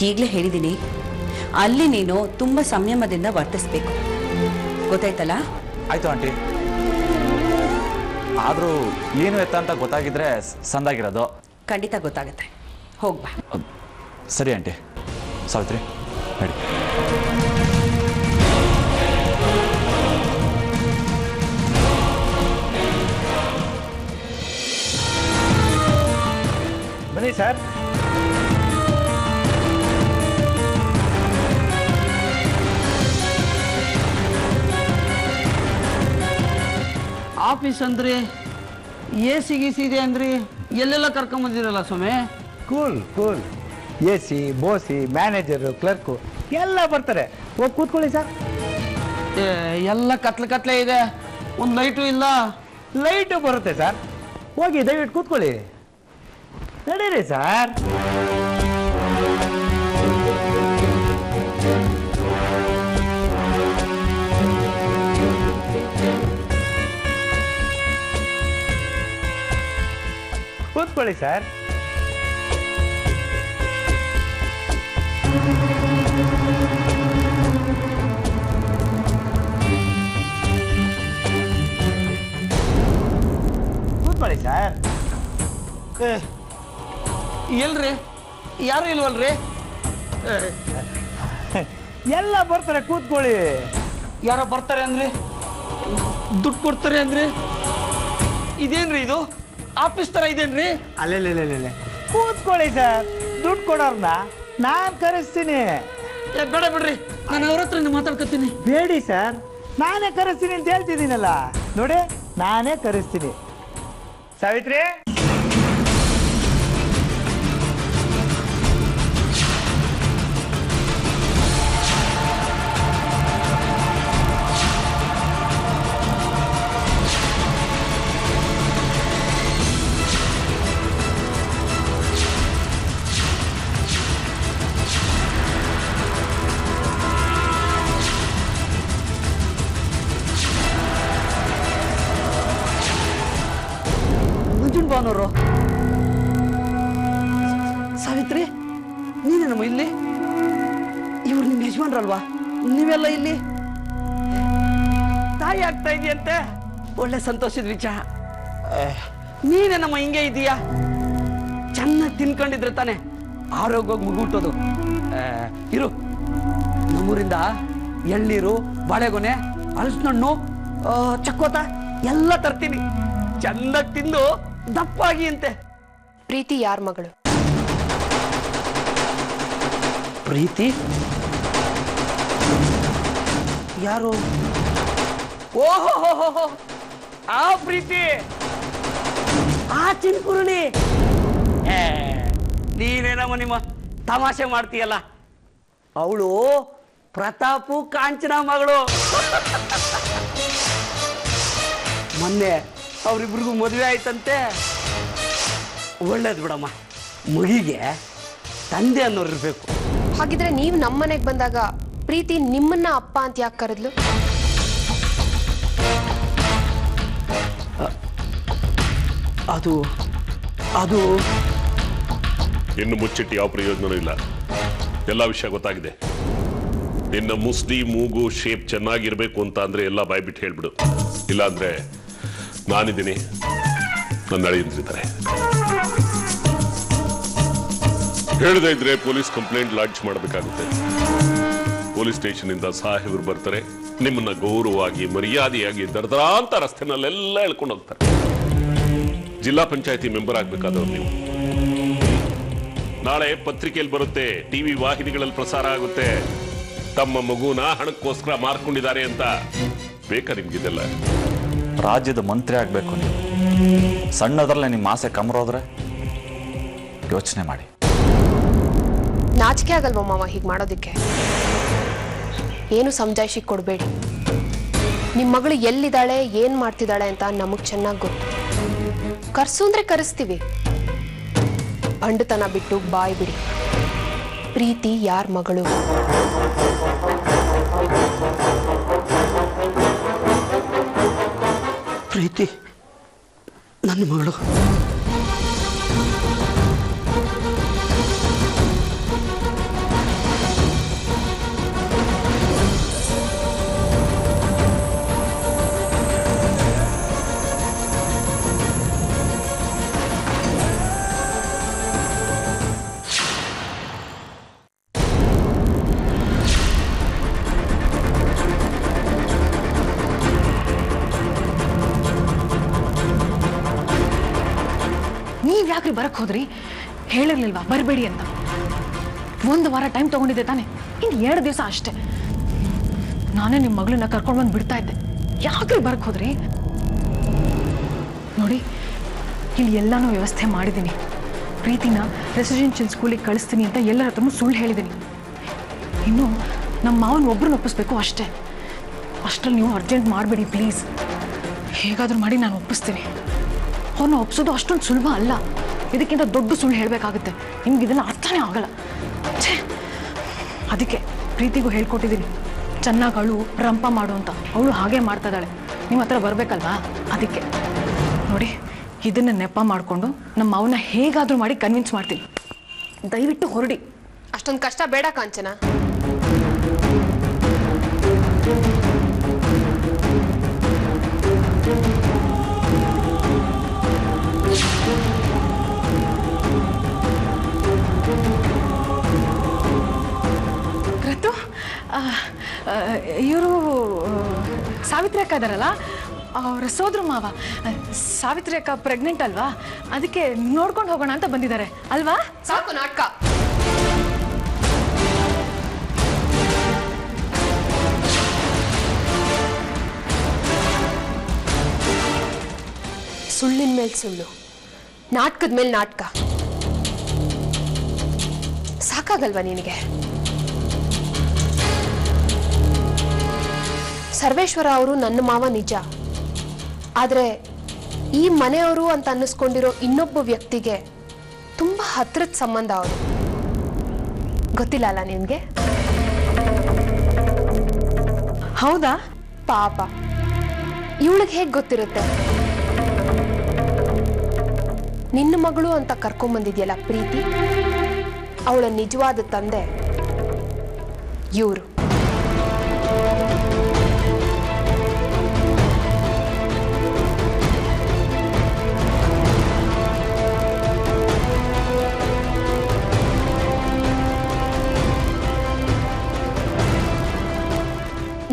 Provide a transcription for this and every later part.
ಈಗಲೇ ಹೇಳಿದ್ದೀನಿ, ಅಲ್ಲಿ ನೀನು ತುಂಬ ಸಂಯಮದಿಂದ ವರ್ತಿಸ್ಬೇಕು, ಗೊತ್ತಾಯ್ತಲ್ಲ? ಆಯ್ತು ಆಂಟಿ. ಆದರೂ ಏನು ಎತ್ತ ಅಂತ ಗೊತ್ತಾಗಿದ್ರೆ ಸಂದಾಗಿರೋದು. ಖಂಡಿತ ಗೊತ್ತಾಗುತ್ತೆ, ಹೋಗ್ಬಾ. ಸರಿ ಆಂಟಿ. ಸಾವಿತ್ರಿ ನಡಿ. ಬನ್ನಿ ಸರ್. ಆಫೀಸ್ ಅಂದ್ರಿ, ಎ ಸಿ ಗೀಸಿ ಇದೆ ಅಂದ್ರಿ, ಎಲ್ಲೆಲ್ಲ ಕರ್ಕೊಂಬಂದಿರಲ್ಲ ಸ್ವಾಮಿ. Cool cool. ಎ ಸಿ, ಬೋಸಿ, ಮ್ಯಾನೇಜರು, ಕ್ಲರ್ಕು ಎಲ್ಲ ಬರ್ತಾರೆ. ಹೋಗಿ ಕೂತ್ಕೊಳ್ಳಿ ಸರ್. ಎಲ್ಲ ಕತ್ಲೆ ಇದೆ, ಒಂದು ಲೈಟು ಇಲ್ಲ. ಲೈಟು ಬರುತ್ತೆ ಸರ್. ಹೋಗಿ ದಯವಿಟ್ಟು ಕೂತ್ಕೊಳ್ಳಿ. ನಡೀರಿ ಸರ್. ಕೂತ್ಕೊಳ್ಳಿ ಸರ್. ಕೂತ್ಕೊಳ್ಳಿ ಸರ್. ಎಲ್ರಿ, ಯಾರು ಇಲ್ವಲ್ರಿ? ಎಲ್ಲ ಬರ್ತಾರೆ, ಕೂತ್ಕೊಳ್ಳಿ. ಯಾರೋ ಬರ್ತಾರೆ ಅಂದ್ರಿ, ದುಡ್ಡು ಕೊಡ್ತಾರೆ ಅಂದ್ರಿ. ಇದೇನ್ರಿ ಇದು? ಆಫೀಸ್ ತರ ಇದೇನ್ರಿ? ಅಲ್ಲೇ ಕೂತ್ಕೊಳ್ಳಿ ಸರ್. ದುಡ್ಡು ಕೊಡೋರ್ನ ನಾನು ಕರೆಸ್ತೀನಿ. ಬೇಡ ಬಿಡ್ರಿ, ನಾನು ಅವ್ರ ಹತ್ರ ಮಾತಾಡ್ಕೊತೀನಿ. ಬೇಡಿ ಸರ್, ನಾನೇ ಕರೆಸ್ತೀನಿ ಅಂತ ಹೇಳ್ತಿದ್ದೀನಲ್ಲ. ನೋಡಿ, ನಾನೇ ಕರೆಸ್ತೀನಿ. ಸಾವಿತ್ರಿ, ಭಾವನವರು. ಸಾವಿತ್ರಿ, ನೀನೇನಮ್ಮ ಇಲ್ಲಿ? ಇವ್ರು ನಿಮ್ಮ ಯಜಮಾನ್ರಲ್ವಾ? ನೀವೆಲ್ಲ ಇಲ್ಲಿ? ತಾಯಿ ಆಗ್ತಾ ಇದೆಯಂತೆ, ಒಳ್ಳೆ ಸಂತೋಷದ ವಿಚಾರ. ನೀನೇನಮ್ಮ ಹಿಂಗೆ ಇದೀಯಾ? ಚೆನ್ನಾಗಿ ತಿನ್ಕೊಂಡಿದ್ರೆ ತಾನೆ ಆರೋಗ್ಯವಾಗಿ ಮುಗುಟೋದು. ಇರು, ನಮ್ಮೂರಿಂದ ಎಳ್ನೀರು, ಬಾಳೆಗೊನೆ, ಹಲಸಿನಣ್ಣು, ಚಕ್ಕೋತ ಎಲ್ಲ ತರ್ತೀನಿ. ಚೆನ್ನಾಗಿ ತಿಂದು ದಪ್ಪಾಗಿ ಅಂತೆ. ಪ್ರೀತಿ ಯಾರ ಮಗಳು? ಪ್ರೀತಿ ಯಾರು? ಓಹೋ, ಆ ಪ್ರೀತಿ, ಆ ಚಿನ್ಕುರುಣಿ. ನೀನೇನಮ್ಮ ನಿಮ್ಮ ತಮಾಷೆ ಮಾಡ್ತೀಯಲ್ಲ. ಅವಳು ಪ್ರತಾಪು ಕಾಂಚನ ಮಗಳು. ಮೊನ್ನೆ ಅವರಿಬ್ರಿಗೂ ಮದುವೆ ಆಯ್ತಂತೆ. ಒಳ್ಳೇದು ಬಿಡಮ್ಮ, ಮಗಿಗೆ ತಂದೆ ಅನ್ನೋರು ಇರಬೇಕು. ಹಾಗಿದ್ರೆ ನೀವು ನಮ್ಮನೆಗೆ ಬಂದಾಗ ಪ್ರೀತಿ ನಿಮ್ಮನ್ನ ಅಪ್ಪ ಅಂತ ಯಾಕೆ ಕರೆದ್ಲು? ಅದು ಅದು ಇನ್ನು ಮುಚ್ಚಿಟ್ಟು ಯಾವ ಪ್ರಯೋಜನವೂ ಇಲ್ಲ. ಎಲ್ಲ ವಿಷಯ ಗೊತ್ತಾಗಿದೆ. ನಿನ್ನ ಮುಸ್ಲಿ, ಮೂಗು, ಶೇಪ್ ಚೆನ್ನಾಗಿರ್ಬೇಕು ಅಂತ ಅಂದ್ರೆ ಎಲ್ಲ ಬಾಯ್ಬಿಟ್ಟು ಹೇಳ್ಬಿಡು. ಇಲ್ಲಾಂದ್ರೆ ನಾನಿದ್ದೀನಿ, ನನ್ನ ಅಳಿಯಂದಿದ್ದಾರೆ. ಹೇಳದೇ ಇದ್ರೆ ಪೊಲೀಸ್ ಕಂಪ್ಲೇಂಟ್ ಲಾಂಚ್ ಮಾಡಬೇಕಾಗುತ್ತೆ. ಪೊಲೀಸ್ ಸ್ಟೇಷನ್ ಇಂದ ಸಾಹೇಬರು ಬರ್ತಾರೆ. ನಿಮ್ಮನ್ನ ಗೌರವವಾಗಿ, ಮರ್ಯಾದೆಯಾಗಿ ದರ್ದರಾಂತ ರಸ್ತೆನಲ್ಲೆಲ್ಲ ಎಳ್ಕೊಂಡು ಹೋಗ್ತಾರೆ. ಜಿಲ್ಲಾ ಪಂಚಾಯತಿ ಮೆಂಬರ್ ಆಗ್ಬೇಕಾದವ್ರು ನೀವು. ನಾಳೆ ಪತ್ರಿಕೆಯಲ್ಲಿ ಬರುತ್ತೆ, ಟಿವಿ ವಾಹಿನಿಗಳಲ್ಲಿ ಪ್ರಸಾರ ಆಗುತ್ತೆ. ತಮ್ಮ ಮಗುನ ಹಣಕ್ಕೋಸ್ಕರ ಮಾರ್ಕೊಂಡಿದ್ದಾರೆ ಅಂತ. ಬೇಕಾ ನಿಮ್ಗಿದೆಲ್ಲ? ರಾಜ್ಯದ ಮಂತ್ರಿ ಆಗಬೇಕು ನೀವು. ಸಣ್ಣದ್ರಲ್ಲೇ ನಿಮ್ಮ ಆಸೆ ಕಮ್ರೋದ್ರೆ ಯೋಚನೆ ಮಾಡಿ. ನಾಚಿಕೆ ಆಗಲ್ವ ಮಾವ ಹೀಗೆ ಮಾಡೋದಕ್ಕೆ? ಏನು ಸಮಜಾಯಿಷಿ ಕೊಡಬೇಡಿ. ನಿಮ್ಮ ಮಗಳು ಎಲ್ಲಿದ್ದಾಳೆ, ಏನ್ ಮಾಡ್ತಿದ್ದಾಳೆ ಅಂತ ನಮಗ್ ಚೆನ್ನಾಗಿ ಗೊತ್ತು. ಕರ್ಸು ಅಂದ್ರೆ ಕರೆಸ್ತೀವಿ. ಬಂಡತನ ಬಿಟ್ಟು ಬಾಯ್ ಬಿಡಿ. ಪ್ರೀತಿ ಯಾರ ಮಗಳು? ಪ್ರೀತಿ ನನ್ನ ಮಗಳು. ನೀವ್ ಯಾಕ್ರಿ ಬರಕ್ ಹೋದ್ರಿ? ಹೇಳಿರ್ಲಿಲ್ವಾ ಬರಬೇಡಿ ಅಂತ? 1 ವಾರ ಟೈಮ್ ತಗೊಂಡಿದ್ದೆ ತಾನೆ, ಇನ್ನು 2 ದಿವಸ ಅಷ್ಟೇ. ನಾನೇ ನಿಮ್ಮ ಮಗಳನ್ನ ಕರ್ಕೊಂಡು ಬಂದು ಬಿಡ್ತಾ ಇದ್ದೆ. ಯಾಕ್ರಿ ಬರಕ್ ಹೋದ್ರಿ? ನೋಡಿ, ಇಲ್ಲಿ ಎಲ್ಲಾನು ವ್ಯವಸ್ಥೆ ಮಾಡಿದ್ದೀನಿ. ಪ್ರೀತಿನ ರೆಸಿಡೆನ್ಷಿಯಲ್ ಸ್ಕೂಲಿಗೆ ಕಳಿಸ್ತೀನಿ ಅಂತ ಎಲ್ಲರ ಹತ್ರನೂ ಸುಳ್ಳು ಹೇಳಿದ್ದೀನಿ. ಇನ್ನು ನಮ್ಮ ಮಾವನ ಒಬ್ರನ್ನ ಒಪ್ಪಿಸ್ಬೇಕು ಅಷ್ಟೇ. ಅಷ್ಟರಲ್ಲಿ ನೀವು ಅರ್ಜೆಂಟ್ ಮಾಡಬೇಡಿ ಪ್ಲೀಸ್. ಹೇಗಾದರೂ ಮಾಡಿ ನಾನು ಒಪ್ಪಿಸ್ತೀನಿ. ಅವ್ರನ್ನ ಒಪ್ಸೋದು ಅಷ್ಟೊಂದು ಸುಲಭ ಅಲ್ಲ. ಇದಕ್ಕಿಂತ ದೊಡ್ಡ ಸುಳ್ಳು ಹೇಳಬೇಕಾಗುತ್ತೆ. ನಿಮ್ಗೆ ಇದನ್ನು ಅರ್ಥನೇ ಆಗಲ್ಲ. ಅದಕ್ಕೆ ಪ್ರೀತಿಗೂ ಹೇಳ್ಕೊಟ್ಟಿದ್ದೀನಿ, ಚೆನ್ನಾಗಿ ಅವಳು ರಂಪ ಮಾಡು ಅಂತ. ಅವಳು ಹಾಗೆ ಮಾಡ್ತಾ ಇದ್ದಾಳೆ. ನಿಮ್ಮ ಹತ್ರ ಬರಬೇಕಲ್ವಾ? ಅದಕ್ಕೆ ನೋಡಿ, ಇದನ್ನು ನೆಪ ಮಾಡಿಕೊಂಡು ನಮ್ಮ ಅವನ್ನ ಹೇಗಾದರೂ ಮಾಡಿ ಕನ್ವಿನ್ಸ್ ಮಾಡ್ತೀನಿ. ದಯವಿಟ್ಟು ಹೊರಡಿ. ಅಷ್ಟೊಂದು ಕಷ್ಟ ಬೇಡ ಕಾಂಚನ. ರತು, ಇವರು ಸಾವಿತ್ರಿ ಅಕ್ಕ ಇದಾರಲ್ಲ, ಅವರ ಸೋದರ ಮಾವ. ಸಾವಿತ್ರಿ ಅಕ್ಕ ಪ್ರೆಗ್ನೆಂಟ್ ಅಲ್ವಾ, ಅದಕ್ಕೆ ನೋಡ್ಕೊಂಡು ಹೋಗೋಣ ಅಂತ ಬಂದಿದ್ದಾರೆ ಅಲ್ವಾ? ಸಾಕು ನಾಟಕ. ಸುಳ್ಳಿನ ಮೇಲೆ ಸುಳ್ಳು, ನಾಟಕದ ಮೇಲೆ ನಾಟಕ. ಸಾಕಾಗಲ್ವಾ ನಿನಗೆ? ಸರ್ವೇಶ್ವರ ಅವರು ನನ್ನ ಮಾವ ನಿಜ, ಆದ್ರೆ ಈ ಮನೆಯವರು ಅಂತ ಅನ್ನಿಸ್ಕೊಂಡಿರೋ ಇನ್ನೊಬ್ಬ ವ್ಯಕ್ತಿಗೆ ತುಂಬಾ ಹತ್ರದ ಸಂಬಂಧ ಅವರು. ಗೊತ್ತಿಲ್ಲ ಅಲ್ಲ ನಿನ್ಗೆ? ಹೌದಾ? ಪಾಪ, ಇವಳಿಗೆ ಹೇಗೆ ಗೊತ್ತಿರುತ್ತೆ? ನಿನ್ನ ಮಗಳು ಅಂತ ಕರ್ಕೊಂಬಂದಿದ್ಯಲ್ಲ ಪ್ರೀತಿ, ಅವಳ ನಿಜವಾದ ತಂದೆ ಇವರು.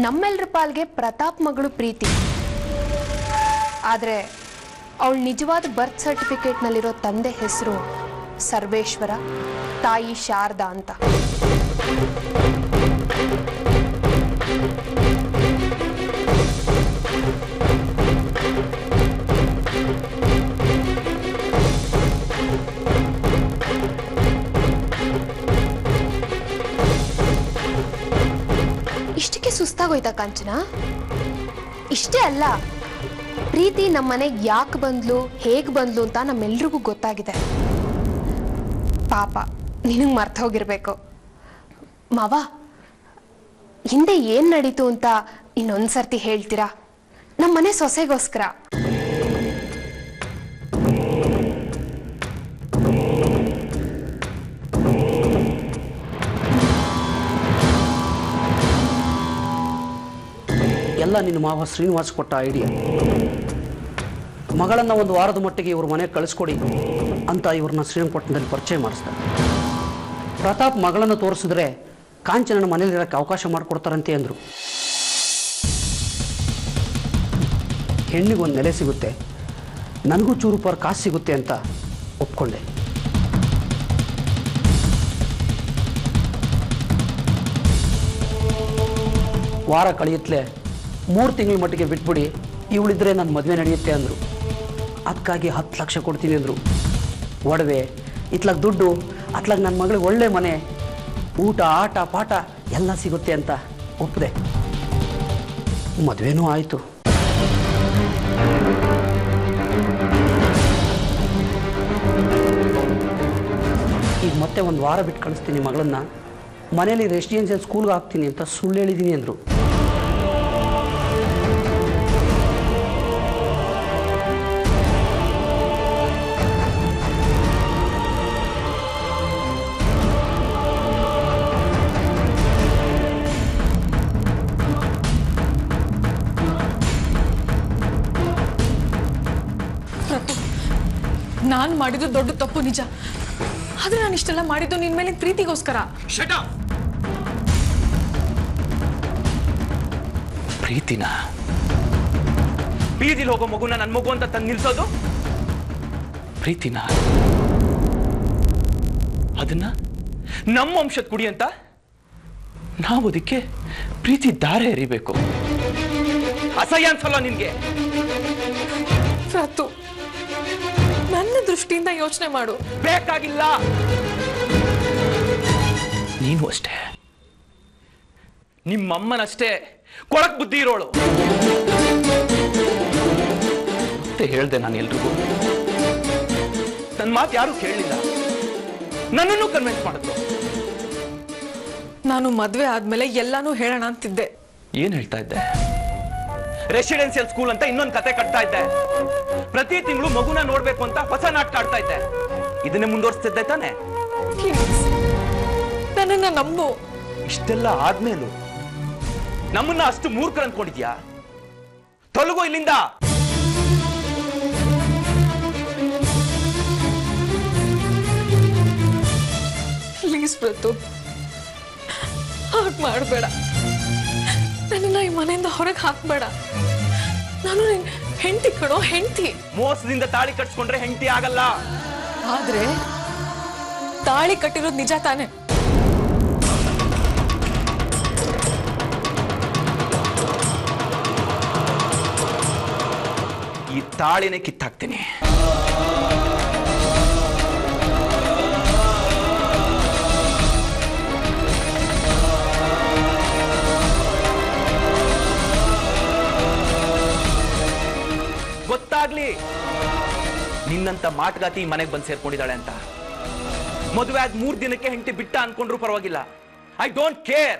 ನಮ್ಮೆಲ್ಲರ ಪಾಲ್ಗೆ ಪ್ರತಾಪ್ ಮಗಳು ಪ್ರೀತಿ, ಆದ್ರೆ ಅವಳ ನಿಜವಾದ ಬರ್ತ್ ಸರ್ಟಿಫಿಕೇಟ್ನಲ್ಲಿರೋ ತಂದೆ ಹೆಸರು ಸರ್ವೇಶ್ವರ, ತಾಯಿ ಶಾರದಾ ಅಂತ. ಇಷ್ಟಕ್ಕೆ ಸುಸ್ತಾಗೋಯ್ತಾ ಕಾಂಚನ? ಇಷ್ಟೇ ಅಲ್ಲ, ಪ್ರೀತಿ ನಮ್ಮನೆಗೆ ಯಾಕೆ ಬಂದ್ಲು, ಹೇಗೆ ಬಂದ್ಲು ಅಂತ ನಮ್ಮೆಲ್ರಿಗೂ ಗೊತ್ತಾಗಿದೆ. ಪಾಪ, ನಿನಗೆ ಮರ್ತ ಹೋಗಿರ್ಬೇಕು. ಮಾವ, ಹಿಂದೆ ಏನ್ ನಡೀತು ಅಂತ ಇನ್ನೊಂದ್ಸರ್ತಿ ಹೇಳ್ತೀರಾ? ನಮ್ಮನೆ ಸೊಸೆಗೋಸ್ಕರ. ಎಲ್ಲ ನಿನ್ನ ಮಾವ ಶ್ರೀನಿವಾಸ್ ಕೊಟ್ಟ ಐಡಿಯಾ. ಮಗಳನ್ನು 1 ವಾರದ ಮಟ್ಟಿಗೆ ಇವ್ರ ಮನೆಗೆ ಕಳಿಸ್ಕೊಡಿ ಅಂತ ಇವ್ರನ್ನ ಶ್ರೀರಂಗಪಟ್ಟಣದಲ್ಲಿ ಪರಿಚಯ ಮಾಡಿಸ್ತಾರೆ. ಪ್ರತಾಪ್ ಮಗಳನ್ನು ತೋರಿಸಿದ್ರೆ ಕಾಂಚನನ ಮನೇಲಿರೋಕ್ಕೆ ಅವಕಾಶ ಮಾಡಿಕೊಡ್ತಾರಂತೆ ಅಂದರು. ಹೆಣ್ಣಿಗೊಂದು ನೆಲೆ ಸಿಗುತ್ತೆ, ನನಗೂ ಚೂರು ಪರ್ ಕಾಸು ಸಿಗುತ್ತೆ ಅಂತ ಒಪ್ಕೊಂಡೆ. ವಾರ ಕಳೆಯುತ್ತಲೇ 3 ತಿಂಗಳ ಮಟ್ಟಿಗೆ ಬಿಟ್ಬಿಡಿ, ಇವಳಿದ್ರೆ ನನ್ನ ಮದುವೆ ನಡೆಯುತ್ತೆ ಅಂದರು. ಅದಕ್ಕಾಗಿ 10 ಲಕ್ಷ ಕೊಡ್ತೀನಿ ಅಂದರು. ಒಡವೆ, ಇತ್ಲಾಗ ದುಡ್ಡು, ಅತ್ಲಾಗ ನನ್ನ ಮಗಳಿಗೆ ಒಳ್ಳೆ ಮನೆ, ಊಟ, ಆಟ, ಪಾಠ ಎಲ್ಲ ಸಿಗುತ್ತೆ ಅಂತ ಒಪ್ಪಿದೆ. ಮದುವೆನೂ ಆಯಿತು. ಈಗ ಮತ್ತೆ 1 ವಾರ ಬಿಟ್ಟು ಕಳಿಸ್ತೀನಿ ಮಗಳನ್ನ. ಮನೇಲಿ ರೆಸಿಡೆನ್ಷಿಯಲ್ ಸ್ಕೂಲ್ಗೆ ಹಾಕ್ತೀನಿ ಅಂತ ಸುಳ್ಳು ಹೇಳಿದ್ದೀನಿ ಅಂದರು. ನಾನು ಮಾಡಿದ್ದು ದೊಡ್ಡ ತಪ್ಪು ನಿಜ, ಆದ್ರೆ ನಾನು ಇಷ್ಟೆಲ್ಲ ಮಾಡಿದ್ದು ನಿನ್ ಮೇಲೆ ಪ್ರೀತಿಗೋಸ್ಕರ. ಪ್ರೀತಿಲಿ ಹೋಗೋ ಮಗುನ ನನ್ನ ಮಗು ಅಂತ ತಂದು ನಿಲ್ಸೋದು? ಪ್ರೀತಿನ ಅದನ್ನ ನಮ್ಮ ವಂಶದ ಕುಡಿ ಅಂತ ನಾವು ಅದಕ್ಕೆ ಪ್ರೀತಿ ದಾರೆ ಎರಿಬೇಕು. ಅಸಹ್ಯ ಅನ್ಸಲ್ಲ ನಿನ್ಗೆ? ರತು, ನನ್ನ ದೃಷ್ಟಿಯಿಂದ ಯೋಚನೆ ಮಾಡು. ಬೇಕಾಗಿಲ್ಲ. ನೀನು ಅಷ್ಟೇ, ನಿಮ್ಮಮ್ಮನಷ್ಟೇ ಕೊಳಕ್ ಬುದ್ಧಿ ಇರೋಳು. ಮತ್ತೆ ಹೇಳ್ದೆ ನಾನು ಎಲ್ರಿಗೂ. ನನ್ನ ಮಾತು ಯಾರು ಕೇಳಲಿಲ್ಲ, ನನ್ನನ್ನು ಕನ್ವಿನ್ಸ್ ಮಾಡಿದ್ರು. ನಾನು ಮದ್ವೆ ಆದ್ಮೇಲೆ ಎಲ್ಲಾನು ಹೇಳೋಣ ಅಂತಿದ್ದೆ. ಏನ್ ಹೇಳ್ತಾ ಇದ್ದೆ? ರೆಸಿಡೆನ್ಸಿಯಲ್ ಸ್ಕೂಲ್ ಅಂತ ಇನ್ನೊಂದು ಕತೆ ಕಟ್ತಾ ಇದ್ದೆ. ಪ್ರತಿ ತಿಂಗಳು ಮಗುನ ನೋಡ್ಬೇಕು ಅಂತ ಹೊಸ ನಾಟಕ ಆಡ್ತಾ ಇದ್ದೆ. ಇದನ್ನೇ ಮುಂದುವರಿಸ್ತಿದ್ದೆ ತಾನೆ? ನನ್ನನ್ನ ನಂಬು. ಇಷ್ಟೆಲ್ಲ ಆದ್ಮೇಲೂ ನಮ್ಮನ್ನ ಅಷ್ಟು ಮೂರ್ಖರು ಅನ್ಕೊಂಡಿದ್ಯಾ? ತೊಲಗೋ ಇಲ್ಲಿಂದ. ಪ್ಲೀಸ್ ಪ್ರತು, ಹಾಗೆ ಮಾಡಬೇಡ. ನನ್ನನ್ನ ಈ ಮನೆಯಿಂದ ಹೊರಗೆ ಹಾಕ್ಬೇಡ. ನಾನು ನಿನ್ ಹೆಂಡತಿ ಕಣೋ, ಹೆಂಡತಿ. ಮೋಸದಿಂದ ತಾಳಿ ಕಟ್ಸ್ಕೊಂಡ್ರೆ ಹೆಂಡತಿ ಆಗಲ್ಲ. ಆದ್ರೆ ತಾಳಿ ಕಟ್ಟಿರೋದು ನಿಜ ತಾನೆ? ಈ ತಾಳಿನೇ ಕಿತ್ತಾಕ್ತೀನಿ. ಗೊತ್ತಾಗ್ಲಿ ನಿನ್ನಂತ ಮಾಟಗಾತಿ ಮನೆಗೆ ಬಂದು ಸೇರ್ಕೊಂಡಿದ್ದಾಳೆ ಅಂತ. ಮದುವೆ ಆದ 3 ದಿನಕ್ಕೆ ಹೆಂಡತಿ ಬಿಟ್ಟ ಅನ್ಕೊಂಡ್ರು ಪರವಾಗಿಲ್ಲ. I don't care.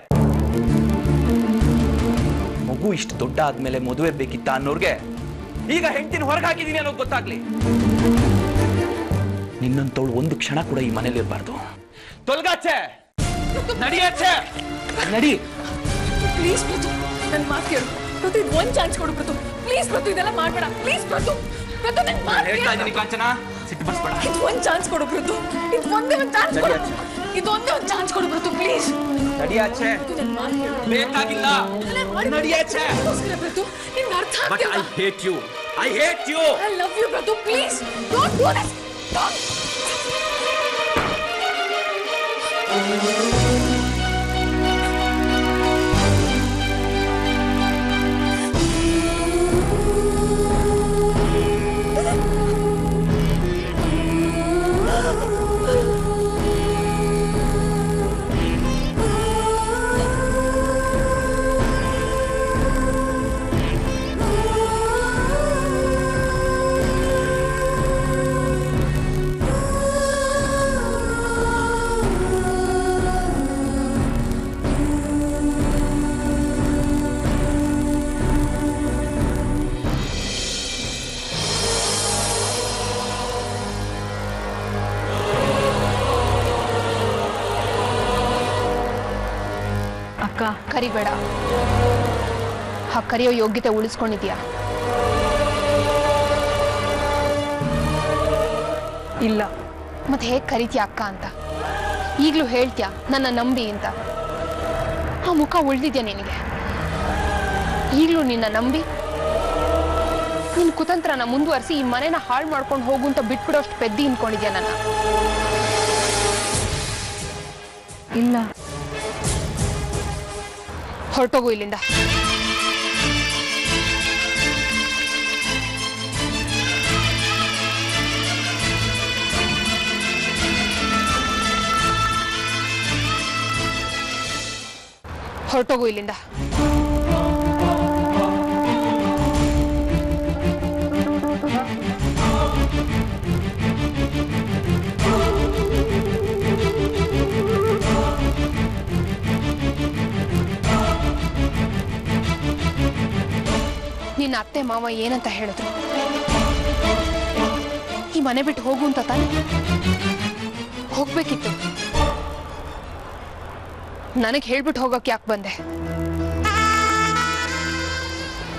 ಮಗು ಇಷ್ಟು ದೊಡ್ಡ ಆದ್ಮೇಲೆ ಮದುವೆ ಬೇಕಿತ್ತ ಅನ್ನೋರ್ಗೆ ಈಗ ಹೆಂಡತಿನ ಹೊರಗೆ ಹಾಕಿದೀನಿ ಅನ್ನೋದು ಗೊತ್ತಾಗ್ಲಿ. ನಿನ್ನಂತವಳು ಒಂದು ಕ್ಷಣ ಕೂಡ ಈ ಮನೇಲಿ ಇರಬಾರ್ದು. ತೊಲಗಾಚೆ, ನಡಿಯಾಚೆ, ನಡಿ. ಪ್ಲೀಸ್ ಪ್ರತು, ನನ್ನ ಮಾತು ಕೇಳು. ಪ್ರತು, ಇದು ಒಂದು ಚಾನ್ಸ್ ಕೊಡು ಪ್ರತು. ಪ್ಲೀಸ್ ಪ್ರತು, ಇದೆಲ್ಲ ಮಾಡಬೇಡ. ಪ್ಲೀಸ್ ಪ್ರತು, ಪ್ರತು, ನನ್ನ ಮಾತು ಹೇಳ್ತಾ ಇದ್ದೀನಿ ಕಾಂಚನ, ಸಿಟ್ಟು ಬರ್ಸ್ಬೇಡ. ಇದು ಒಂದು ಚಾನ್ಸ್ ಕೊಡು ಪ್ರತು. ಇದು ಒಂದೇ ಒಂದು ಚಾನ್ಸ್ ಕೊಡು. ಇದೊಂದೇ ಒಂದು ಚಾನ್ಸ್ ಕೊಡು ಪ್ರತು, ಪ್ಲೀಸ್. ನಡಿಯಾಚೆ. ನನ್ನ ಮಾತು ಕೇಳು. ಬೇಕಾಗಿಲ್ಲ. ನಡಿಯಾಚೆ. ಪ್ರತು, ನಿನ್ಗೆ ಅರ್ಥ But ಆಗ್ತಿಲ್ಲ. I hate you. I hate you. I love you, Pratu. Please, don't do this. Don't. ಕರಿಬೇಡ. ಆ ಕರೆಯೋ ಯೋಗ್ಯತೆ ಉಳಿಸ್ಕೊಂಡಿದ್ಯಾ? ಇಲ್ಲ. ಮತ್ತೆ ಹೇಗೆ ಕರಿತೀಯ ಅಕ್ಕ ಅಂತ? ಈಗಲೂ ಹೇಳ್ತೀಯ ನನ್ನ ನಂಬಿ ಅಂತ. ಆ ಮುಖ ಉಳಿದಿದ್ಯಾ ನಿನಗೆ? ಈಗಲೂ ನಿನ್ನ ನಂಬಿ ನಿನ್ನ ಕುತಂತ್ರನ ಮುಂದುವರಿಸಿ ಈ ಮನೆನ ಹಾಳು ಮಾಡ್ಕೊಂಡು ಹೋಗು ಅಂತ ಬಿಟ್ಬಿಡೋಷ್ಟು ಪೆದ್ದಿ ಅನ್ಕೊಂಡಿದ್ಯಾ ನನ್ನ? ಇಲ್ಲ. ಹೊರಟೋಗು ಇಲ್ಲಿಂದ. ಹೊರಟೋಗು ಇಲ್ಲಿಂದ. ನಿನ್ನ ಅತ್ತೆ ಮಾವ ಏನಂತ ಹೇಳಿದ್ರು? ಈ ಮನೆ ಬಿಟ್ಟು ಹೋಗು ಅಂತ ತಾನೆ? ಹೋಗ್ಬೇಕಿತ್ತು. ನನಗೆ ಹೇಳ್ಬಿಟ್ಟು ಹೋಗಕ್ಕೆ ಯಾಕೆ ಬಂದೆ?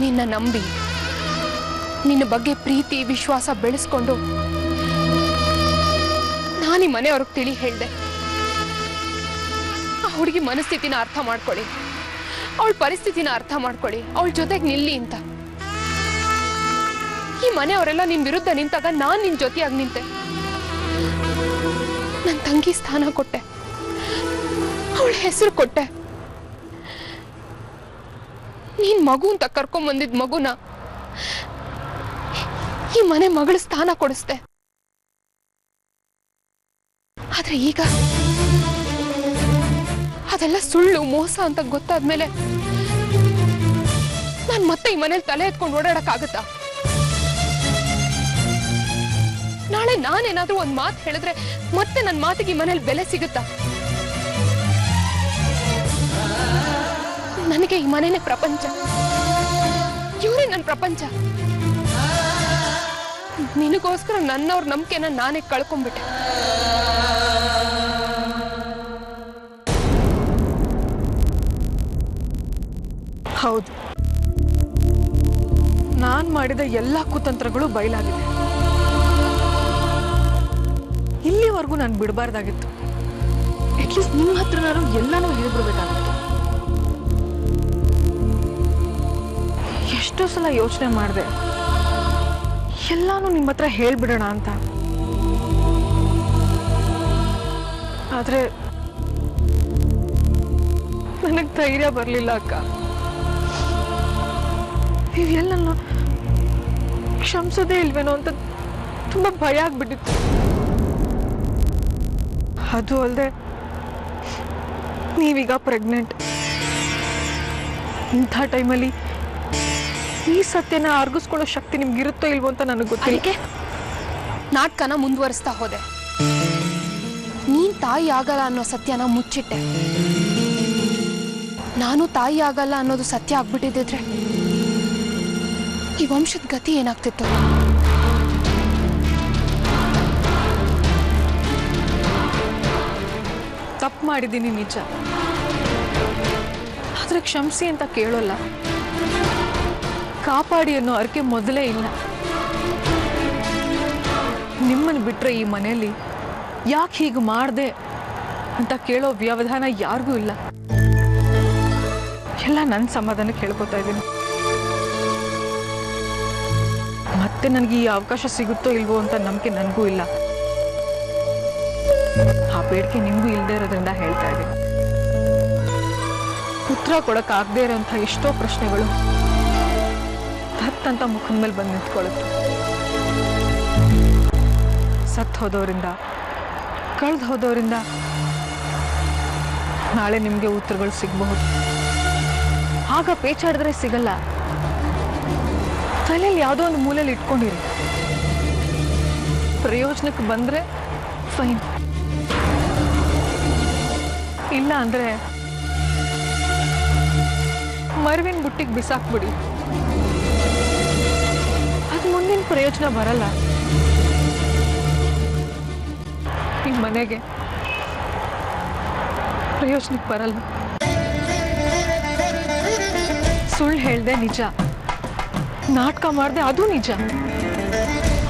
ನಿನ್ನ ನಂಬಿ ನಿನ್ನ ಬಗ್ಗೆ ಪ್ರೀತಿ ವಿಶ್ವಾಸ ಬೆಳೆಸ್ಕೊಂಡು ನಾನೀ ಮನೆಯವ್ರಿಗೆ ತಿಳಿ ಹೇಳ್ದೆ. ಆ ಹುಡುಗಿ ಮನಸ್ಥಿತಿನ ಅರ್ಥ ಮಾಡ್ಕೊಳ್ಳಿ, ಅವಳ ಪರಿಸ್ಥಿತಿನ ಅರ್ಥ ಮಾಡ್ಕೊಳ್ಳಿ, ಅವಳ ಜೊತೆಗೆ ನಿಲ್ಲಿ ಅಂತ. ಈ ಮನೆಯವರೆಲ್ಲ ನಿನ್ ವಿರುದ್ಧ ನಿಂತಾಗ ನಾನ್ ನಿನ್ ಜೊತೆಯಾಗಿ ನಿಂತೆ. ನನ್ ತಂಗಿ ಸ್ಥಾನ ಕೊಟ್ಟೆ, ಅವಳ ಹೆಸರು ಕೊಟ್ಟೆ. ನೀನ್ ಮಗು ಅಂತ ಕರ್ಕೊಂಡ್ ಬಂದಿದ್ ಮಗುನ ಈ ಮನೆ ಮಗಳ ಸ್ಥಾನ ಕೊಡಿಸ್ದೆ. ಆದ್ರೆ ಈಗ ಅದೆಲ್ಲ ಸುಳ್ಳು ಮೋಸ ಅಂತ ಗೊತ್ತಾದ್ಮೇಲೆ ನಾನ್ ಮತ್ತೆ ಈ ಮನೇಲಿ ತಲೆ ಎತ್ಕೊಂಡು ಓಡಾಡಕ್ಕಾಗತ್ತಾ? ನಾಳೆ ನಾನೇನಾದ್ರೂ ಒಂದ್ ಮಾತು ಹೇಳಿದ್ರೆ ಮತ್ತೆ ನನ್ನ ಮಾತಿಗೆ ಈ ಮನೇಲಿ ಬೆಲೆ ಸಿಗುತ್ತಾ? ನನಗೆ ಈ ಮನೆನೇ ಪ್ರಪಂಚ, ಇವರೇ ನನ್ನ ಪ್ರಪಂಚ. ನಿನಗೋಸ್ಕರ ನನ್ನವ್ರ ನಂಬಿಕೆನ ನಾನೇ ಕಳ್ಕೊಂಡ್ಬಿಟ್ಟೆ. ಹೌದು, ನಾನ್ ಮಾಡಿದ ಎಲ್ಲಾ ಕುತಂತ್ರಗಳು ಬಯಲಾಗಿದೆ. ಇಲ್ಲಿವರೆಗೂ ನಾನು ಬಿಡಬಾರ್ದಾಗಿತ್ತು. ಅಟ್ಲೀಸ್ಟ್ ನಿಮ್ಮ ಹತ್ರ ನಾನು ಎಲ್ಲಾನು ಹೇಳ್ಬಿಡ್ಬೇಕಾಗಿತ್ತು. ಎಷ್ಟೋ ಸಲ ಯೋಚನೆ ಮಾಡಿದೆ ಎಲ್ಲಾನು ನಿಮ್ಮ ಹತ್ರ ಹೇಳ್ಬಿಡೋಣ ಅಂತ. ಆದ್ರೆ ನನಗ್ ಧೈರ್ಯ ಬರ್ಲಿಲ್ಲ ಅಕ್ಕ. ನೀವೆಲ್ಲ ಕ್ಷಮಿಸೋದೇ ಇಲ್ವೇನೋ ಅಂತ ತುಂಬಾ ಭಯ ಆಗ್ಬಿಟ್ಟಿತ್ತು. ಅದು ಅಲ್ಲದೆ ನೀವೀಗ ಪ್ರೆಗ್ನೆಂಟ್. ಇಂಥ ಟೈಮಲ್ಲಿ ಈ ಸತ್ಯನ ಅರ್ಗಿಸ್ಕೊಳ್ಳೋ ಶಕ್ತಿ ನಿಮ್ಗಿರುತ್ತೋ ಇಲ್ವೋ ಅಂತ ನನಗೆ ಗೊತ್ತಿಲ್ಲ. ನಾಟಕನ ಮುಂದುವರಿಸ್ತಾ ಹೋದೆ. ನೀನ್ ತಾಯಿ ಆಗಲ್ಲ ಅನ್ನೋ ಸತ್ಯನ ಮುಚ್ಚಿಟ್ಟೆ. ನಾನು ತಾಯಿ ಆಗಲ್ಲ ಅನ್ನೋದು ಸತ್ಯ ಆಗ್ಬಿಟ್ಟಿದ್ರೆ ಈ ವಂಶದ ಗತಿ ಏನಾಗ್ತಿತ್ತು? ತಪ್ಪು ಮಾಡಿದ್ದೀನಿ ನಿಜ, ಆದ್ರೆ ಕ್ಷಮಿಸಿ ಅಂತ ಕೇಳೋಲ್ಲ. ಕಾಪಾಡಿ ಅನ್ನೋ ಅರ್ಕೆ ಮೊದಲೇ ಇಲ್ಲ. ನಿಮ್ಮನ್ನು ಬಿಟ್ರೆ ಈ ಮನೆಯಲ್ಲಿ ಯಾಕೆ ಹೀಗೆ ಮಾಡ್ದೆ ಅಂತ ಕೇಳೋ ವ್ಯವಧಾನ ಯಾರಿಗೂ ಇಲ್ಲ. ಎಲ್ಲ ನನ್ನ ಸಮಾಧಾನಕ್ಕೆ ಹೇಳ್ಕೊತಾ ಇದ್ದೀನಿ. ಮತ್ತೆ ನನಗೆ ಈ ಅವಕಾಶ ಸಿಗುತ್ತೋ ಇಲ್ವೋ ಅಂತ ನಂಬಿಕೆ ನನಗೂ ಇಲ್ಲ. ಆ ಬೇಡಿಕೆ ನಿಮಗೂ ಇಲ್ಲದೆ ಇರೋದ್ರಿಂದ ಹೇಳ್ತಾ ಇದ್ದೀನಿ. ಉತ್ತರ ಕೊಡಕ್ಕಾಗದೇ ಇರೋಂಥ ಎಷ್ಟೋ ಪ್ರಶ್ನೆಗಳು ಹತ್ತಂತ ಮುಖದ ಮೇಲೆ ಬಂದು ನಿಂತ್ಕೊಳ್ಳುತ್ತೆ. ಸತ್ತು ಹೋದವರಿಂದ, ಕಳೆದು ಹೋದವರಿಂದ ನಾಳೆ ನಿಮಗೆ ಉತ್ತರಗಳು ಸಿಗಬಹುದು. ಆಗ ಪೇಚಾಡಿದ್ರೆ ಸಿಗಲ್ಲ. ತಲೆಯಲ್ಲಿ ಯಾವುದೋ ಒಂದು ಮೂಲೆಯಲ್ಲಿ ಇಟ್ಕೊಂಡಿರಿ. ಪ್ರಯೋಜನಕ್ಕೆ ಬಂದ್ರೆ ಫೈನ್, ಇಲ್ಲ ಅಂದ್ರೆ ಮರವಿನ ಬುಟ್ಟಿಗೆ ಬಿಸಾಕ್ಬಿಡಿ. ಅದು ಮುಂದಿನ ಪ್ರಯೋಜನ ಬರಲ್ಲ. ಈ ಮನೆಗೆ ಪ್ರಯೋಜನಕ್ಕೆ ಬರಲ್ಲ. ಸುಳ್ಳು ಹೇಳ್ದೆ ನಿಜ, ನಾಟಕ ಮಾಡ್ದೆ ಅದು ನಿಜ.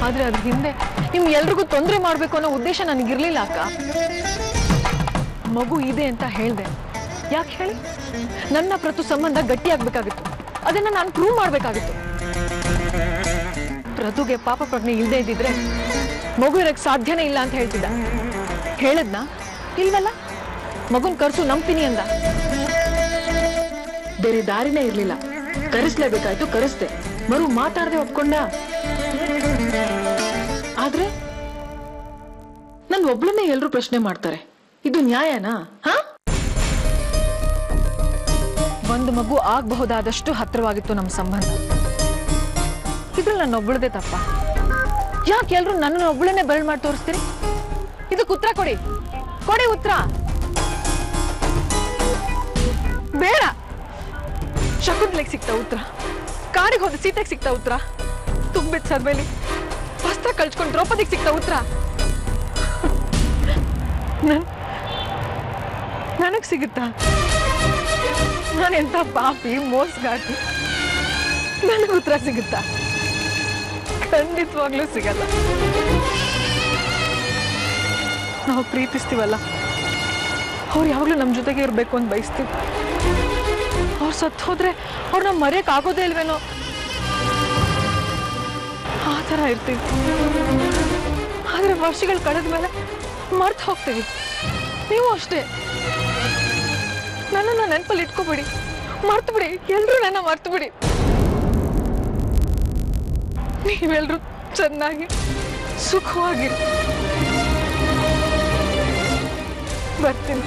ಆದ್ರೆ ಅದ್ರ ಹಿಂದೆ ನಿಮ್ ಎಲ್ರಿಗೂ ತೊಂದರೆ ಮಾಡ್ಬೇಕು ಅನ್ನೋ ಉದ್ದೇಶ ನನಗಿರ್ಲಿಲ್ಲ ಅಕ್ಕ. ಮಗು ಇದೆ ಅಂತ ಹೇಳ್ದೆ. ಯಾಕೆ ಹೇಳಿ? ನನ್ನ ಪ್ರತು ಸಂಬಂಧ ಗಟ್ಟಿಯಾಗಬೇಕಾಗಿತ್ತು. ಅದನ್ನ ನಾನು ಪ್ರೂವ್ ಮಾಡ್ಬೇಕಾಗಿತ್ತು. ಪ್ರದುಗೆ ಪಾಪ ಪ್ರಜ್ಞೆ ಇಲ್ಲದೆ ಇದ್ದಿದ್ರೆ ಮಗು ಇರಕ್ಕೆ ಸಾಧ್ಯನೇ ಇಲ್ಲ ಅಂತ ಹೇಳ್ತಿದ್ದ. ಹೇಳದ್ನಾ? ಇಲ್ವಲ್ಲ. ಮಗುನ್ ಕರ್ಸು ನಂಬ್ತೀನಿ ಅಂದ. ಬೇರೆ ದಾರಿನೇ ಇರ್ಲಿಲ್ಲ. ಕರೆಸ್ಲೇಬೇಕಾಯ್ತು, ಕರೆಸ್ದೆ. ಮರು ಮಾತಾಡದೆ ಒಪ್ಕೊಂಡ. ಆದ್ರೆ ನನ್ ಒಬ್ಳನ್ನೇ ಎಲ್ರು ಪ್ರಶ್ನೆ ಮಾಡ್ತಾರೆ. ಇದು ನ್ಯಾಯನಾ? ಒಂದು ಮಗು ಆಗಬಹುದಾದಷ್ಟು ಹತ್ರವಾಗಿತ್ತು ನಮ್ಮ ಸಂಬಂಧ. ಇದ್ರಲ್ಲಿ ನನ್ನ ಒಬ್ಳದೇ ತಪ್ಪ? ಯಾಕೆ ಎಲ್ರು ನನ್ನ ಒಬ್ಳನ್ನೇ ಬೆರಳು ಮಾಡಿ ತೋರಿಸ್ತೀರಿ? ಇದಕ್ಕೆ ಉತ್ತರ ಕೊಡಿ, ಕೊಡಿ ಉತ್ತರ. ಬೇಡ. ಶಕುಂತಲೆಗೆ ಸಿಗ್ತಾ ಉತ್ತರ, ಕಾಡಿಗೆ ಹೋದ ಸೀತೆಗೆ ಸಿಗ್ತಾ ಉತ್ತರ, ತುಂಬಿದ ಸರ್ಬೇಲಿ ವಸ್ತ್ರ ಕಳ್ಸ್ಕೊಂಡು ದ್ರೌಪದಿಗೆ ಸಿಗ್ತಾ ಉತ್ತರ. ನನಗ್ ಸಿಗುತ್ತಾ? ನಾನೆಂತ ಪಾಪಿ, ಮೋಸಗಾರ್ತಿ. ನನಗೆ ಉತ್ತರ ಸಿಗುತ್ತಾ? ಖಂಡಿತವಾಗ್ಲೂ ಸಿಗಲ್ಲ. ನಾವು ಪ್ರೀತಿಸ್ತೀವಲ್ಲ, ಅವ್ರು ಯಾವಾಗ್ಲೂ ನಮ್ಮ ಜೊತೆಗೆ ಇರ್ಬೇಕು ಅಂತ ಬಯಸ್ತೀವಿ. ಅವ್ರು ಸತ್ತು ಹೋದ್ರೆ ಅವ್ರನ್ನ ಮರೆಯಕ್ ಆಗೋದೇ ಇಲ್ವೇನೋ. ಆ ಥರ ಇರ್ತೀವಿ. ಆದರೆ ವರ್ಷಗಳು ಕಳೆದ ಮೇಲೆ ಮರ್ತು ಹೋಗ್ತೀವಿ. ನೀವು ಅಷ್ಟೇ. ನನ್ನನ್ನು ನೆನಪಲ್ಲಿ ಇಟ್ಕೋಬೇಡಿ, ಮರ್ತು ಬಿಡಿ. ಎಲ್ಲರೂ ನನ್ನ ಮರ್ತು ಬಿಡಿ. ನೀವೆಲ್ಲರೂ ಚೆನ್ನಾಗಿ ಸುಖವಾಗಿರಿ. ಬರ್ತೀನಿ.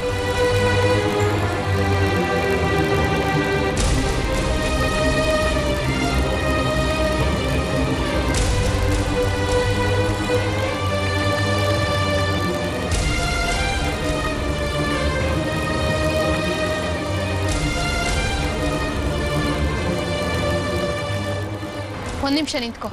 ಒಂದು ನಿಮಿಷ ನಿಂತ್ಕೋ.